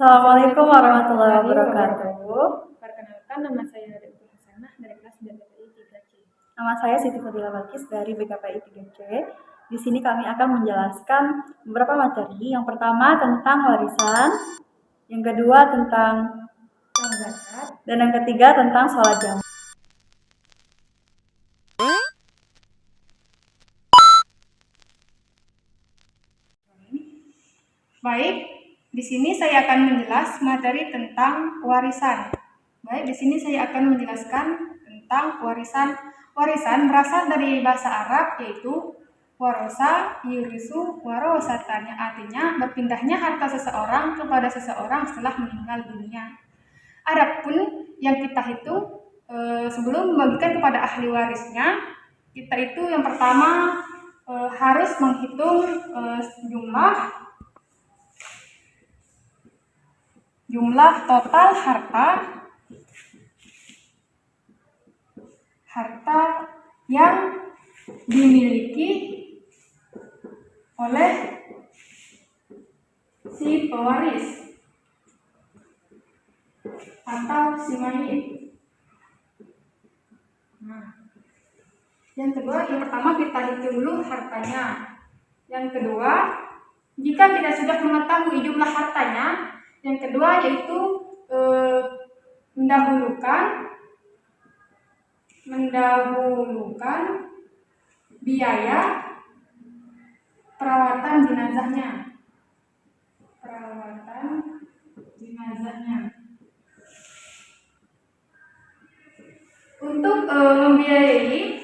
Assalamualaikum warahmatullahi wabarakatuh. Perkenalkan, nama saya Dewi Hasanah dari kelas BKPI 3C. Nama saya Siti Fadila Balkis dari BKPI 3C. Di sini kami akan menjelaskan beberapa materi. Yang pertama tentang warisan, yang kedua tentang Zakat, dan yang ketiga tentang sholat jamaah. Baik, di sini saya akan menjelaskan materi tentang warisan. Baik, di sini saya akan menjelaskan tentang warisan. Warisan berasal dari bahasa Arab yaitu warasa, yurisu, warosatanya, artinya berpindahnya harta seseorang kepada seseorang setelah meninggal dunia. Adapun yang kita hitung sebelum membagikan kepada ahli warisnya, kita itu yang pertama harus menghitung jumlah total harta yang dimiliki oleh si pewaris atau si mayit. Yang pertama kita hitung dulu hartanya. Yang kedua, jika kita sudah mengetahui jumlah hartanya, yang kedua yaitu mendahulukan biaya perawatan jenazahnya. Untuk membiayai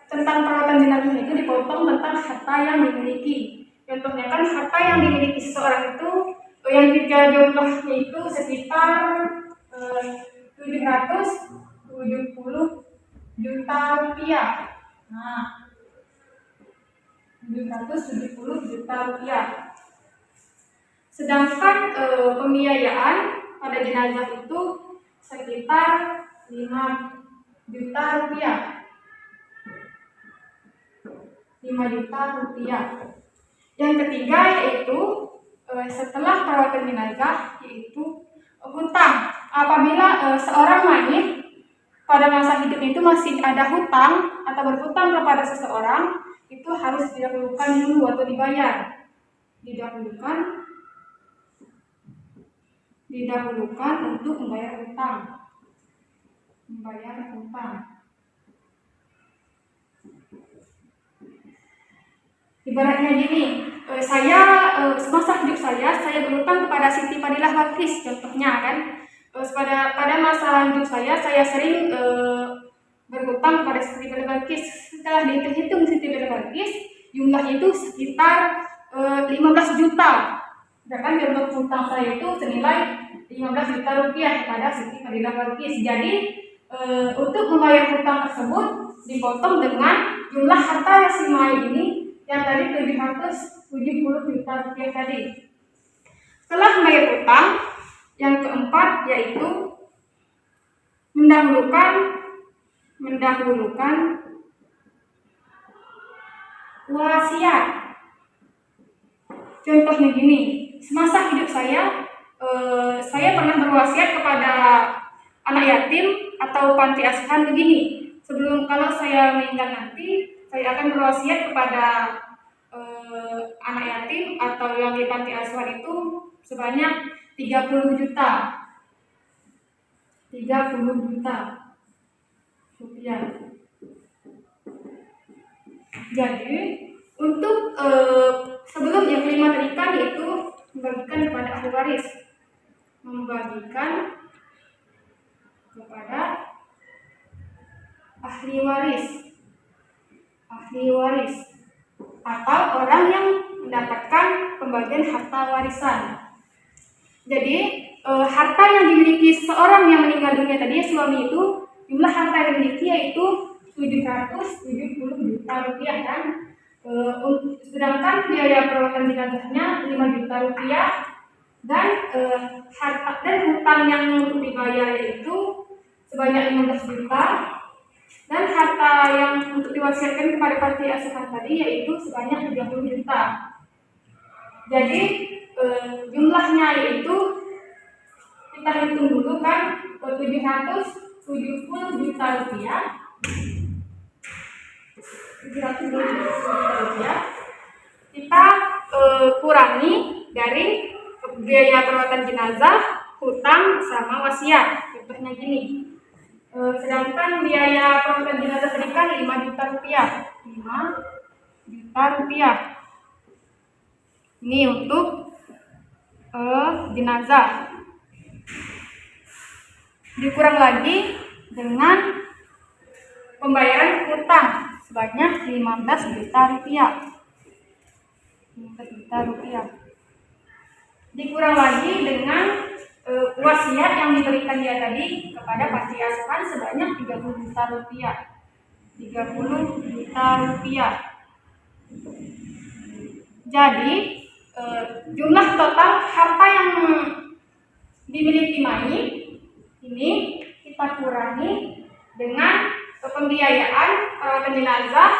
tentang perawatan jenazah itu dipotong tentang harta yang dimiliki. Contohnya kan harta yang dimiliki seseorang itu yang jumlahnya itu sekitar 770 juta rupiah. 770 juta rupiah. Sedangkan pembiayaan pada jenazah itu sekitar 5 juta rupiah. 5 juta rupiah. Yang ketiga yaitu setelah perawatan jenazah yaitu hutang. Apabila seorang mayit pada masa hidupnya itu masih ada hutang atau berhutang kepada seseorang, itu harus didahulukan dulu atau dibayar. Didahulukan untuk membayar hutang. Ibaratnya gini, saya semasa hidup saya berhutang kepada Siti Fadilah Balkis, contohnya kan. Pada masa hidup saya sering berhutang kepada Siti Fadilah Balkis. Setelah dihitung Siti Fadilah Balkis, jumlahnya itu sekitar 15 juta. Sedangkan jumlah hutang saya itu senilai 15 juta rupiah kepada Siti Fadilah Balkis. Jadi untuk membayar hutang tersebut dipotong dengan jumlah harta si mayit ini yang tadi 770 juta rupiah tadi. Setelah membayar hutang, yang keempat yaitu mendahulukan wasiat. Contohnya gini, semasa hidup saya pernah berwasiat kepada anak yatim atau panti asuhan begini. Kalau saya meninggal nanti, saya akan berwasiat kepada anak yatim atau yang di panti asuhan itu sebanyak 30 juta. 30 juta rupiah. Jadi untuk sebelum yang kelima tadi kan yaitu membagikan kepada ahli waris. Ahli waris atau orang yang mendapatkan pembagian harta warisan. Jadi harta yang dimiliki seseorang yang meninggal dunia tadi suami itu, jumlah harta yang dimiliki yaitu 770 juta rupiah kan. Sedangkan biaya perawatan jenazahnya 5 juta rupiah dan harta dan hutang yang untuk dibayar itu sebanyak 15 juta dan harta yang untuk diwasiatkan kepada panti asuhan tadi yaitu sebanyak 30 juta. Jadi jumlahnya yaitu kita hitung dulu kan, 770 juta rupiah. 770 juta rupiah kita kurangi dari biaya perawatan jenazah, hutang, sama wasiat. Contohnya gini, sedangkan biaya perawatan jenazah tadi kan 5 juta rupiah. 5 juta rupiah ini untuk jenazah. Dikurang lagi dengan pembayaran hutang sebanyak 15 juta rupiah. 15 juta rupiah. Dikurang lagi dengan wasiat yang diberikan dia tadi kepada panti asuhan sebanyak 30 juta rupiah. 30 juta rupiah. Jadi jumlah total harta yang dimiliki mayit ini kita kurangi dengan pembiayaan perawatan jenazah,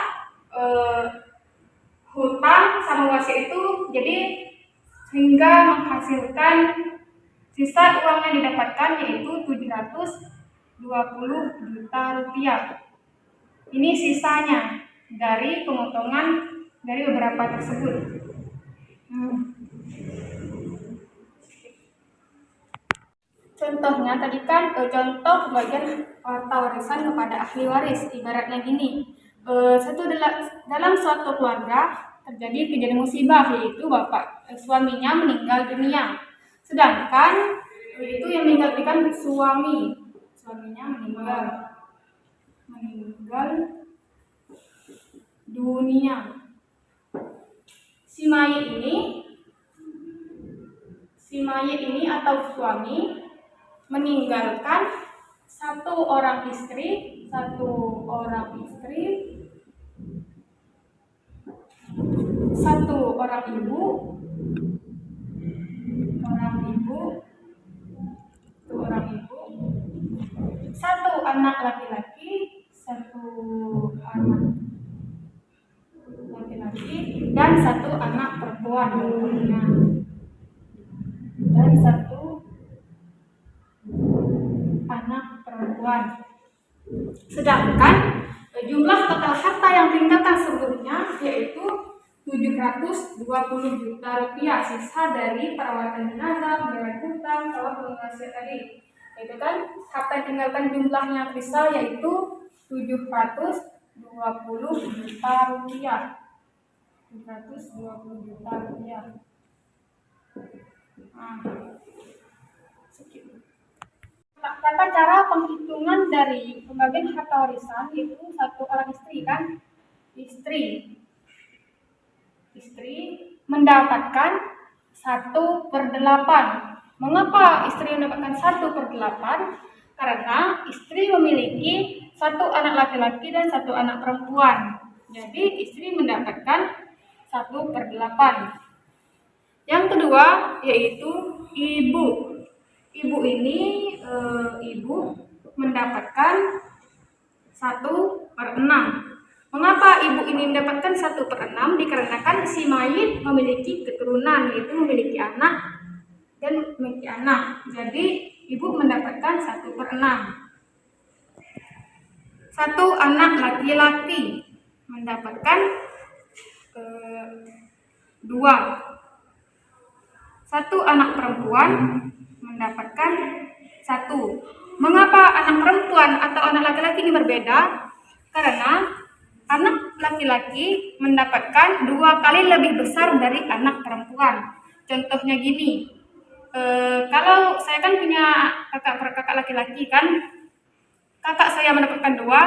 hutang, sama wasiat itu, jadi sehingga menghasilkan sisa uang yang didapatkan yaitu 720 juta rupiah. Ini sisanya dari pemotongan dari beberapa tersebut. Contohnya tadi kan contoh bagian harta warisan kepada ahli waris. Ibaratnya gini, dalam suatu keluarga terjadi kejadian musibah, yaitu suaminya meninggal dunia. Sedangkan itu yang meninggal kan suaminya meninggal dunia. Si mayit ini atau suami meninggalkan satu orang istri, satu orang ibu, satu anak laki-laki, dan satu anak perempuan. Sedangkan jumlah total harta yang ditinggalkan sebelumnya yaitu 720 juta rupiah, sisa dari perawatan jenazah, pembayaran hutang, sama penghasilan tadi. Itu kan harta yang ditinggalkan jumlahnya sisa yaitu 720 juta rupiah. 720 juta rupiah. Tata cara penghitungan dari pembagian harta warisan itu satu orang istri kan, istri mendapatkan 1/8. Mengapa istri mendapatkan 1/8? Karena istri memiliki satu anak laki-laki dan satu anak perempuan. Jadi istri mendapatkan 1/8. Yang kedua yaitu ibu. Ibu mendapatkan 1/6. Mengapa ibu ini mendapatkan 1/6? Dikarenakan si mayit memiliki keturunan, yaitu memiliki anak dan memiliki anak. Jadi ibu mendapatkan 1/6. Satu anak laki-laki mendapatkan 2. Satu anak perempuan mendapatkan 1. Mengapa anak perempuan atau anak laki-laki ini berbeda? Karena anak laki-laki mendapatkan 2 kali lebih besar dari anak perempuan. Contohnya gini, kalau saya kan punya kakak laki-laki kan, kakak saya mendapatkan 2,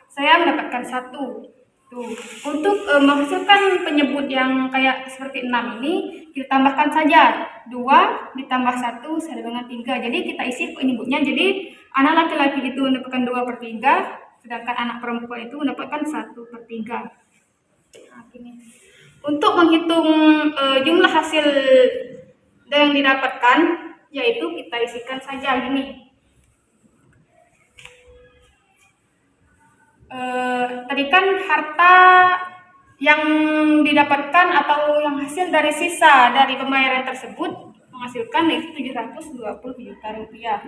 saya mendapatkan 1. Tuh, untuk menghasilkan penyebut yang kayak seperti 6 ini, kita tambahkan saja 2 ditambah 1 sama dengan 3. Jadi kita isi penyebutnya. Jadi anak laki-laki itu mendapatkan 2/3, sedangkan anak perempuan itu mendapatkan 1/3. Nah, gini. Untuk menghitung jumlah hasil yang didapatkan, yaitu kita isikan saja gini. Tadi kan harta yang didapatkan atau yang hasil dari sisa dari pembayaran tersebut menghasilkan yaitu 720 juta rupiah.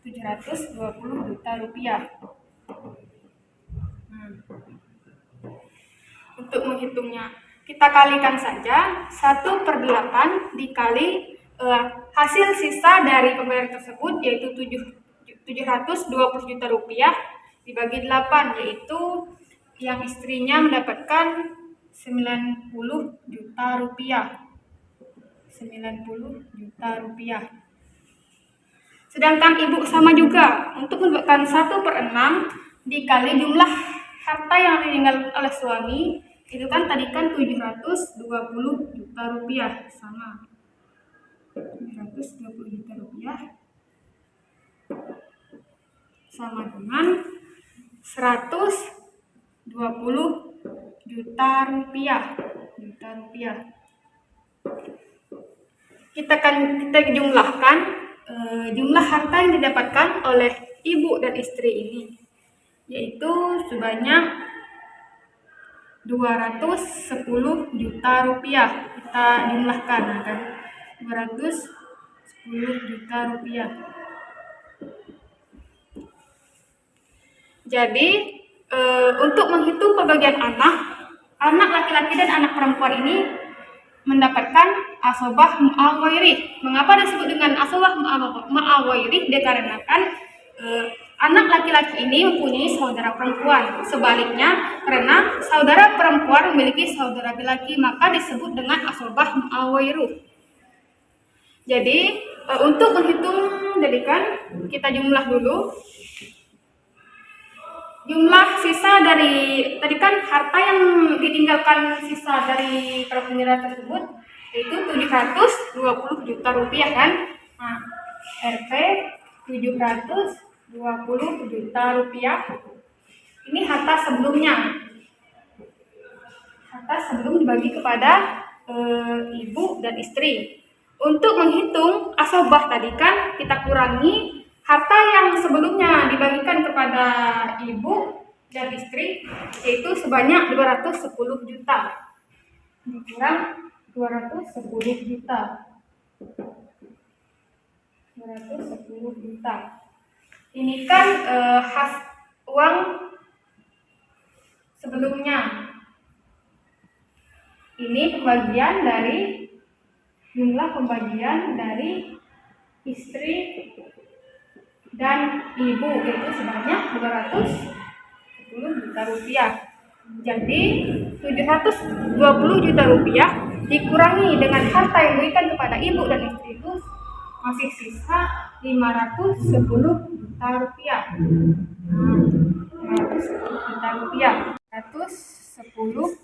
720 juta rupiah. Untuk menghitungnya, kita kalikan saja 1/8 dikali hasil sisa dari pembayaran tersebut yaitu 720 juta rupiah dibagi 8, yaitu yang istrinya mendapatkan 90 juta rupiah. 90 juta rupiah. Sedangkan ibu sama juga, untuk mendapatkan 1/6 dikali jumlah harta yang ditinggal oleh suami, itu kan tadi kan 720 juta rupiah, sama 720 juta rupiah sama dengan 120 juta rupiah. Kita jumlahkan jumlah harta yang didapatkan oleh ibu dan istri ini, yaitu sebanyak 210 juta rupiah. Kita jumlahkan kan, 210 juta rupiah. Jadi untuk menghitung pembagian anak laki-laki dan anak perempuan ini mendapatkan asobah mu'awairih. Mengapa disebut dengan asobah mu'awairih? Dikarenakan anak laki-laki ini mempunyai saudara perempuan. Sebaliknya, karena saudara perempuan memiliki saudara laki-laki, maka disebut dengan asobah mu'awairih. Jadi untuk menghitung, jadikan kita jumlah dulu jumlah sisa dari tadi kan harta yang ditinggalkan sisa dari para penjara tersebut yaitu 720 juta rupiah kan. Nah, Rp 720 juta rupiah ini harta sebelumnya, harta sebelum dibagi kepada ibu dan istri. Untuk menghitung asobah tadi kan kita kurangi harta yang sebelumnya dibagikan kepada ibu dan istri, yaitu sebanyak 210 juta. Dikurang 210 juta. 210 juta. Ini kan uang sebelumnya. Ini pembagian dari jumlah pembagian dari istri dan ibu, yaitu sebanyak 210 juta rupiah. Jadi 720 juta rupiah dikurangi dengan harta yang diberikan kepada ibu dan istri itu masih sisa 510 juta rupiah. 510 juta rupiah. 110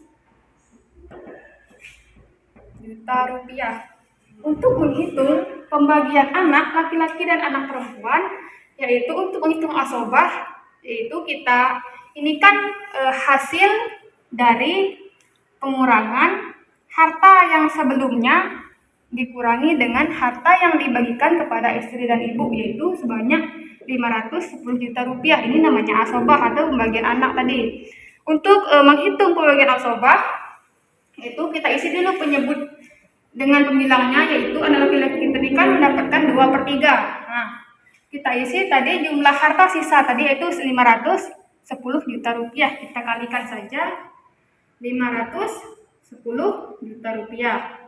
juta rupiah. Untuk menghitung pembagian anak laki-laki dan anak perempuan, yaitu untuk menghitung asobah, yaitu kita ini kan hasil dari pengurangan harta yang sebelumnya dikurangi dengan harta yang dibagikan kepada istri dan ibu, yaitu sebanyak 510 juta rupiah. Ini namanya asobah atau pembagian anak tadi. Untuk menghitung pembagian asobah, itu kita isi dulu penyebut dengan pembilangnya, yaitu anak laki-laki tadi kan mendapatkan 2/3. Nah, kita isi tadi jumlah harta sisa tadi yaitu 510 juta rupiah. Kita kalikan saja 510 juta rupiah.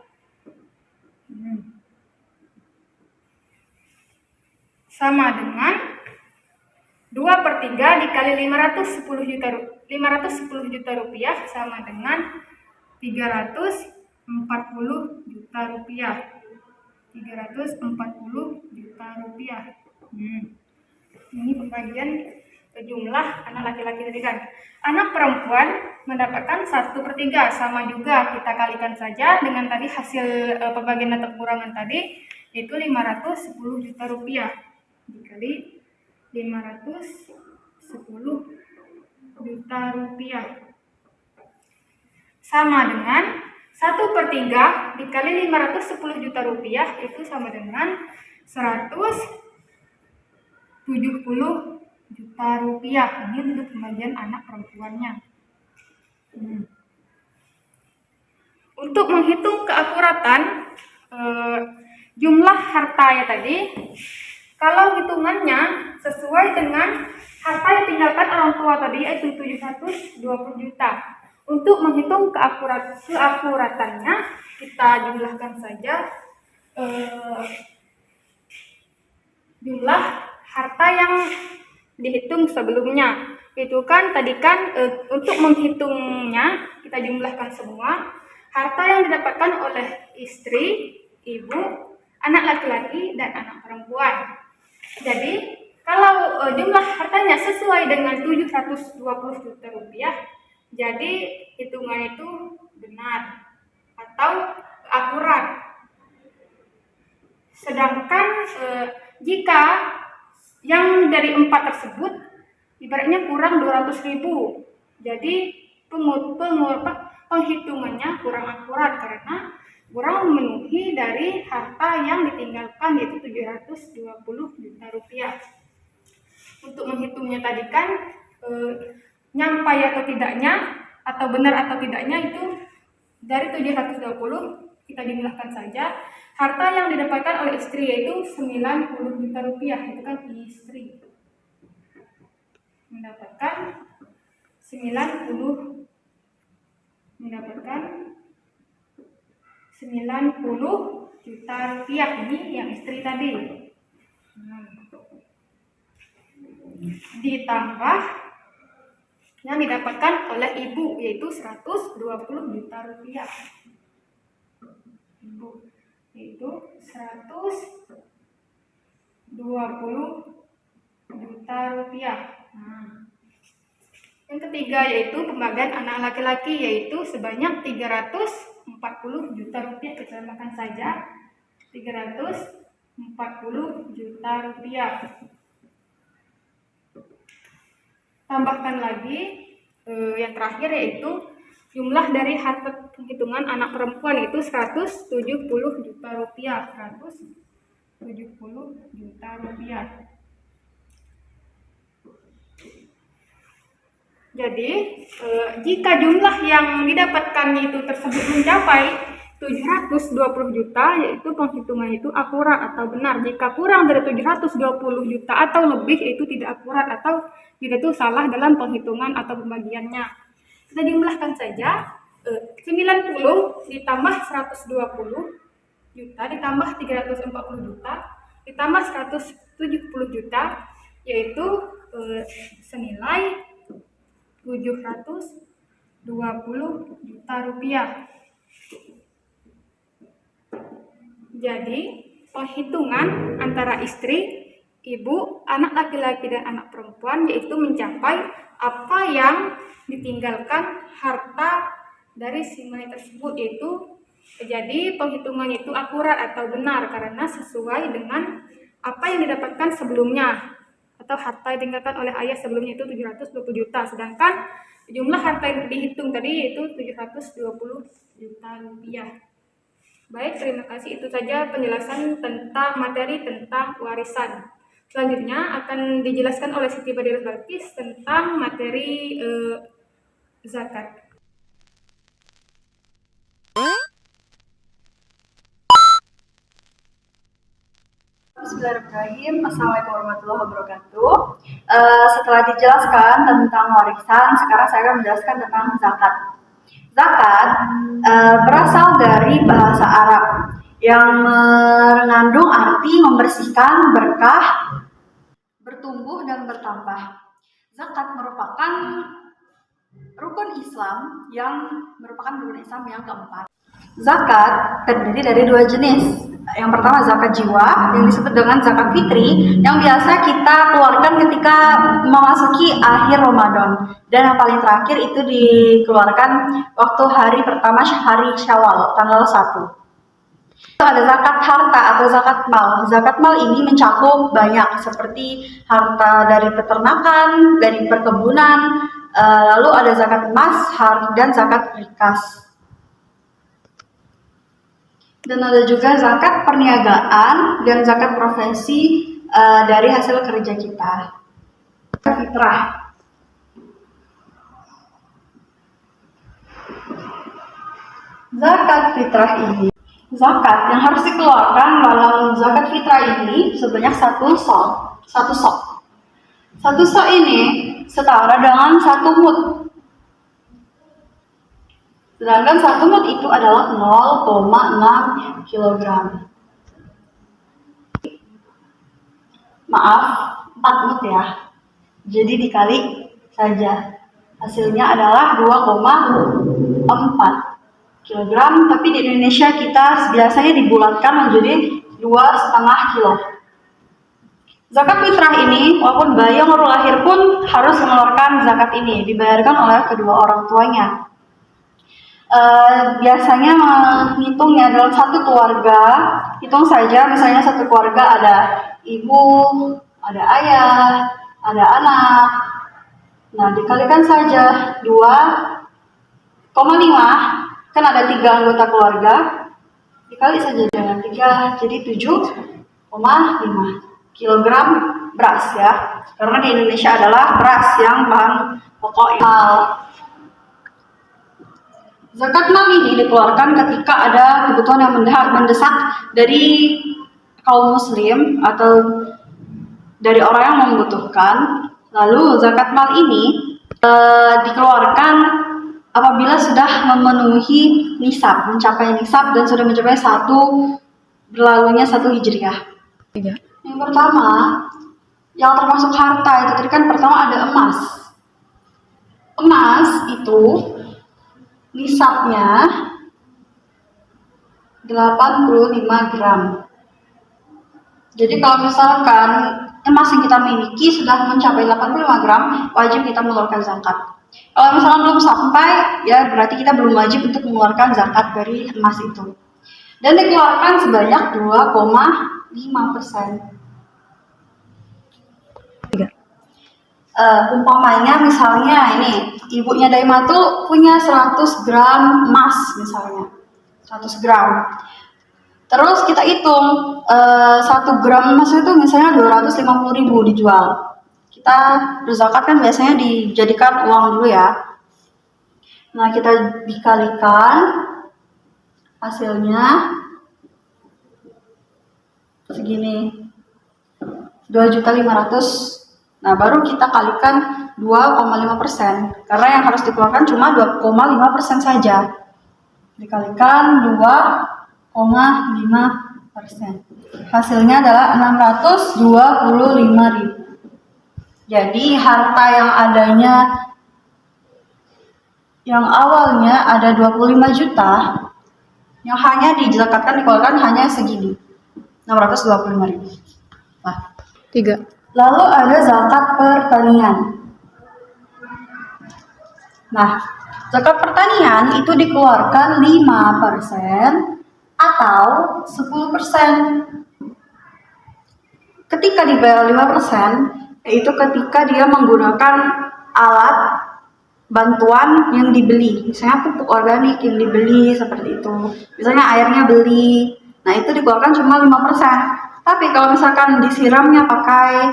Sama dengan 2/3 dikali 510 juta rupiah sama dengan 340 juta rupiah. 340 juta rupiah. Ini pembagian jumlah anak laki-laki tadi kan. Anak perempuan mendapatkan 1/3, sama juga kita kalikan saja dengan tadi hasil pembagian atau pengurangan tadi, yaitu 510 juta rupiah dikali 510 juta rupiah sama dengan 1/3 dikali 510 juta rupiah itu sama dengan 170 juta rupiah. Ini untuk pembagian anak perempuannya. Untuk menghitung keakuratan jumlah harta ya tadi, kalau hitungannya sesuai dengan harta yang ditinggalkan orang tua tadi yaitu 720 juta. Untuk menghitung keakuratannya, kita jumlahkan saja jumlah harta yang dihitung sebelumnya. Itu kan tadi kan untuk menghitungnya kita jumlahkan semua harta yang didapatkan oleh istri, ibu, anak laki-laki dan anak perempuan. Jadi kalau jumlah hartanya sesuai dengan 720 juta rupiah, jadi hitungan itu benar atau akurat. Sedangkan jika yang dari 4 tersebut ibaratnya kurang 200.000, jadi penghitungannya kurang akurat karena kurang memenuhi dari harta yang ditinggalkan yaitu 720 juta rupiah. Untuk menghitungnya tadi kan nyampai atau tidaknya atau benar atau tidaknya itu dari 720 kita jumlahkan saja harta yang didapatkan oleh istri yaitu 90 juta rupiah. Itu kan istri mendapatkan 90 juta rupiah, ini yang istri tadi. Ditambah yang didapatkan oleh ibu yaitu 120 juta rupiah. Ibu yaitu 120 juta rupiah. Yang ketiga yaitu pembagian anak laki-laki yaitu sebanyak 340 juta rupiah. Kita tambahkan saja 340 juta rupiah. Tambahkan lagi yang terakhir yaitu jumlah dari harta penghitungan anak perempuan itu 170 juta rupiah. 170 juta rupiah. Jadi jika jumlah yang didapatkan itu tersebut mencapai 720 juta, yaitu penghitungan itu akurat atau benar. Jika kurang dari 720 juta atau lebih, itu tidak akurat atau tidak itu salah dalam penghitungan atau pembagiannya. Kita jumlahkan saja 90 ditambah 120 juta ditambah 340 juta ditambah 170 juta yaitu senilai 720 juta rupiah. Jadi penghitungan antara istri, ibu, anak laki-laki dan anak perempuan yaitu mencapai apa yang ditinggalkan harta dari si mayat tersebut, yaitu jadi penghitungan itu akurat atau benar karena sesuai dengan apa yang didapatkan sebelumnya atau harta yang ditinggalkan oleh ayah sebelumnya itu 720 juta, sedangkan jumlah harta yang dihitung tadi yaitu 720 juta rupiah. Baik, terima kasih. Itu saja penjelasan tentang materi tentang warisan. Selanjutnya akan dijelaskan oleh Siti Badilah Balkis tentang materi zakat. Bismillahirrahmanirrahim. Assalamualaikum warahmatullahi wabarakatuh. Setelah dijelaskan tentang warisan, sekarang saya akan menjelaskan tentang zakat. Zakat berasal dari bahasa Arab yang mengandung arti membersihkan, berkah, bertumbuh dan bertambah. Zakat merupakan rukun Islam yang keempat. Zakat terdiri dari dua jenis. Yang pertama zakat jiwa yang disebut dengan zakat fitri yang biasa kita keluarkan ketika memasuki akhir Ramadan, dan yang paling terakhir itu dikeluarkan waktu hari pertama hari Syawal tanggal 1. Ada zakat harta atau zakat mal. Zakat mal ini mencakup banyak seperti harta dari peternakan, dari perkebunan, lalu ada zakat emas dan zakat rikas. Dan ada juga zakat perniagaan dan zakat profesi dari hasil kerja kita. Fitrah. Zakat fitrah ini, zakat yang harus dikeluarkan dalam zakat fitrah ini sebanyak satu sok. Satu sok ini setara dengan 1 mud. Sedangkan 1 mud itu adalah 0,6 kg. Maaf, 4 mud ya. Jadi dikali saja. Hasilnya adalah 2,4 kilogram, tapi di Indonesia kita biasanya dibulatkan menjadi 2,5 kilo. Zakat fitrah ini, walaupun bayi yang baru lahir pun harus mengeluarkan zakat ini, dibayarkan oleh kedua orang tuanya. Biasanya menghitungnya dalam satu keluarga, hitung saja misalnya satu keluarga ada ibu, ada ayah, ada anak. Nah, dikalikan saja 2,5, kan ada 3 anggota keluarga, dikali saja dengan 3, jadi 7,5 kilogram beras ya, karena di Indonesia adalah beras yang bahan pokok. Zakat mal ini dikeluarkan ketika ada kebutuhan yang mendesak dari kaum muslim atau dari orang yang membutuhkan. Lalu zakat mal ini dikeluarkan apabila sudah memenuhi nisab, mencapai nisab dan sudah mencapai berlalunya 1 hijriah. Yang pertama, yang termasuk harta itu tadi kan pertama ada emas. Emas itu nisabnya 85 gram. Jadi kalau misalkan emas yang kita miliki sudah mencapai 85 gram, wajib kita mengeluarkan zakat. Kalau misalkan belum sampai, ya berarti kita belum wajib untuk mengeluarkan zakat dari emas itu. Dan dikeluarkan sebanyak 2,5%. Umpamanya misalnya ini, ibunya Daimatul punya 100 gram emas misalnya. 100 gram. Terus kita hitung 1 gram emas itu misalnya 250.000 dijual. Kita berzakat kan biasanya dijadikan uang dulu ya. Nah, kita dikalikan hasilnya segini, 2.500.000. Nah, baru kita kalikan 2,5%, karena yang harus dikeluarkan cuma 2,5% saja. Dikalikan 2,5%. Hasilnya adalah 625.000. Jadi harta yang awalnya ada 25 juta, yang hanya dizakatkan dikeluarkan hanya segini, 625.000. Nah, 3. Lalu ada zakat pertanian. Nah, zakat pertanian itu dikeluarkan 5% atau 10%. Ketika dibayar 5%, yaitu ketika dia menggunakan alat bantuan yang dibeli. Misalnya pupuk organik yang dibeli seperti itu. Misalnya airnya beli. Nah, itu dikeluarkan cuma 5%. Tapi kalau misalkan disiramnya pakai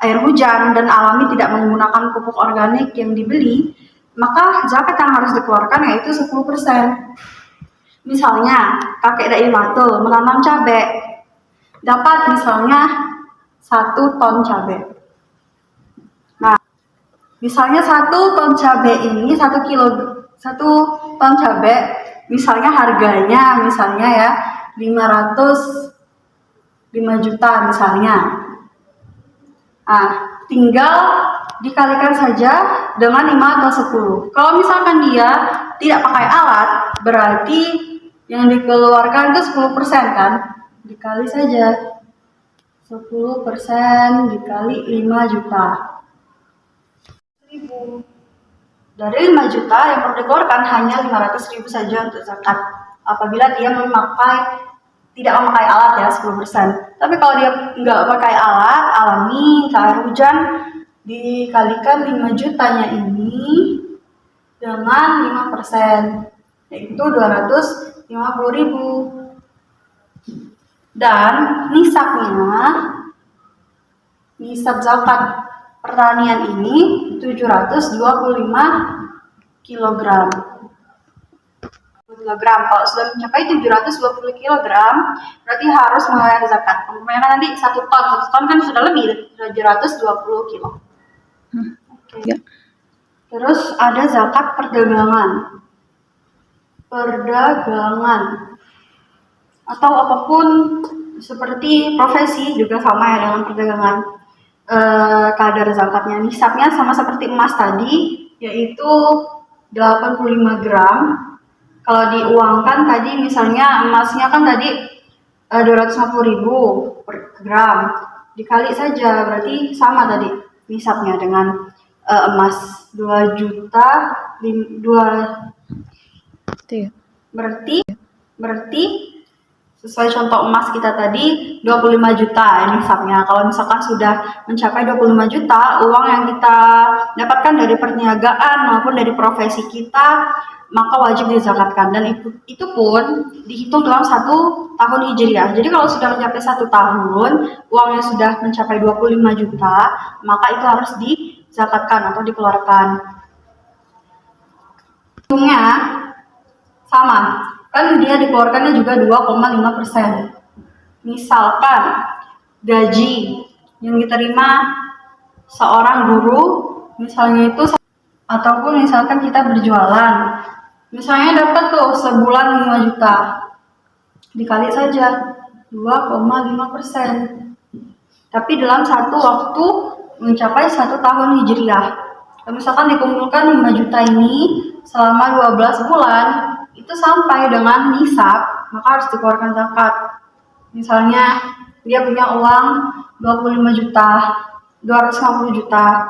air hujan dan alami tidak menggunakan pupuk organik yang dibeli, maka zakat yang harus dikeluarkan yaitu 10%. Misalnya kakek Daimatul menanam cabai, dapat misalnya 1 ton cabai. Nah, misalnya 1 ton cabai ini 1 ton cabai, misalnya harganya misalnya ya 505 juta misalnya. Nah, tinggal dikalikan saja dengan 5 atau 10. Kalau misalkan dia tidak pakai alat, berarti yang dikeluarkan itu 10% kan? Dikali saja 10% dikali 5 juta. Dari 5 juta yang perlu dikeluarkan hanya 500.000 saja untuk zakat. Apabila dia tidak memakai alat ya 10%. Tapi kalau dia nggak pakai alat alami, air hujan, dikalikan 5 jutanya ini dengan 5%, yaitu 250.000. Dan nisab zakat pertanian ini 725 kg. kilogram. Kalau sudah mencapai 720 kilogram, berarti harus membayar zakat. Umpamanya nanti 1 ton kan sudah lebih 720 kilo. Okay. Ya. Terus ada zakat perdagangan atau apapun seperti profesi juga sama ya dengan perdagangan. Kadar zakatnya, nisabnya sama seperti emas tadi, yaitu 85 gram. Kalau diuangkan tadi misalnya emasnya kan tadi 250.000 per gram, dikali saja berarti sama tadi nisabnya dengan emas 2 juta 2 berarti sesuai contoh emas kita tadi 25 juta nisabnya. Kalau misalkan sudah mencapai 25 juta, uang yang kita dapatkan dari perniagaan maupun dari profesi kita, maka wajib dizakatkan. Dan itu pun dihitung dalam 1 tahun hijriah. Jadi kalau sudah mencapai 1 tahun, uangnya sudah mencapai 25 juta, maka itu harus dizakatkan atau dikeluarkan. Hitungnya sama, kan dia dikeluarkannya juga 2,5%. Misalkan gaji yang diterima seorang guru misalnya itu, ataupun misalkan kita berjualan, misalnya dapat tuh sebulan 5 juta, dikali saja 2,5%. Tapi dalam satu waktu mencapai 1 tahun hijriah. Kalau misalkan dikumpulkan 5 juta ini selama 12 bulan, itu sampai dengan nisab, maka harus dikeluarkan zakat. Misalnya dia punya uang 25 juta, 250 juta,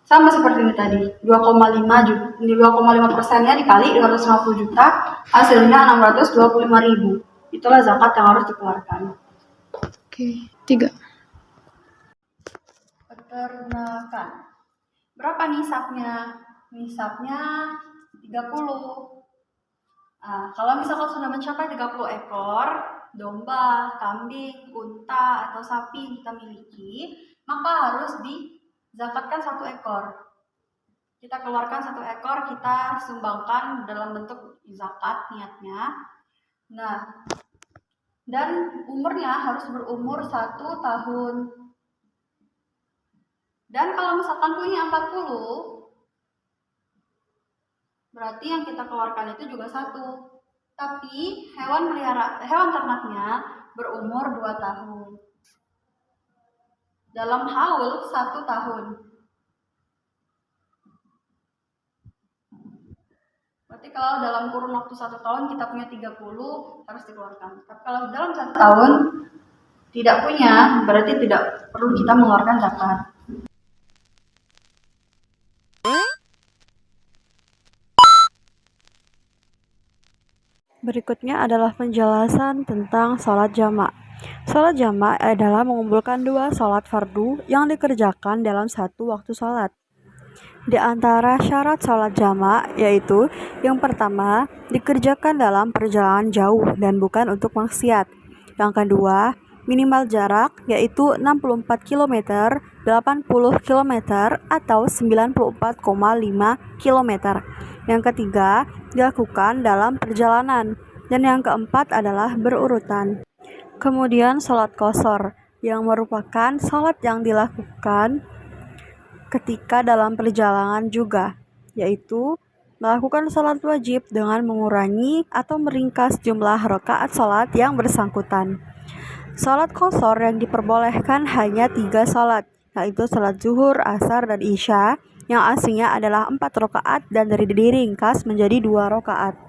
sama seperti ini tadi, 2,5%-nya dikali 250 juta, hasilnya 625.000. Itulah zakat yang harus dikeluarkan. Oke, 3. Peternakan. Berapa nisabnya? Nisabnya 30. Kalau misalkan sudah mencapai 30 ekor domba, kambing, unta, atau sapi yang kita miliki, maka harus dizakatkan 1 ekor. Kita keluarkan 1 ekor, kita sumbangkan dalam bentuk zakat niatnya. Nah, dan umurnya harus berumur 1 tahun. Dan kalau misalkan punya 40, berarti yang kita keluarkan itu juga 1. Tapi hewan ternaknya berumur 2 tahun. Dalam haul 1 tahun. Berarti kalau dalam kurun waktu 1 tahun kita punya 30, harus dikeluarkan. Tapi kalau dalam 1 tahun tidak punya, berarti tidak perlu kita mengeluarkan zakat. Berikutnya adalah penjelasan tentang sholat jamak. Sholat jamak adalah mengumpulkan 2 sholat fardu yang dikerjakan dalam 1 waktu sholat. Di antara syarat sholat jamak yaitu yang pertama, dikerjakan dalam perjalanan jauh dan bukan untuk maksiat. Yang kedua, minimal jarak yaitu 64 km, 80 km, atau 94,5 km. Yang ketiga, dilakukan dalam perjalanan. Dan yang keempat adalah berurutan. Kemudian sholat qashar, yang merupakan sholat yang dilakukan ketika dalam perjalanan juga, yaitu melakukan sholat wajib dengan mengurangi atau meringkas jumlah rakaat sholat yang bersangkutan. Sholat qashar yang diperbolehkan hanya 3 sholat, yaitu sholat zuhur, asar, dan isya, yang aslinya adalah 4 rakaat dan diringkas menjadi 2 rakaat.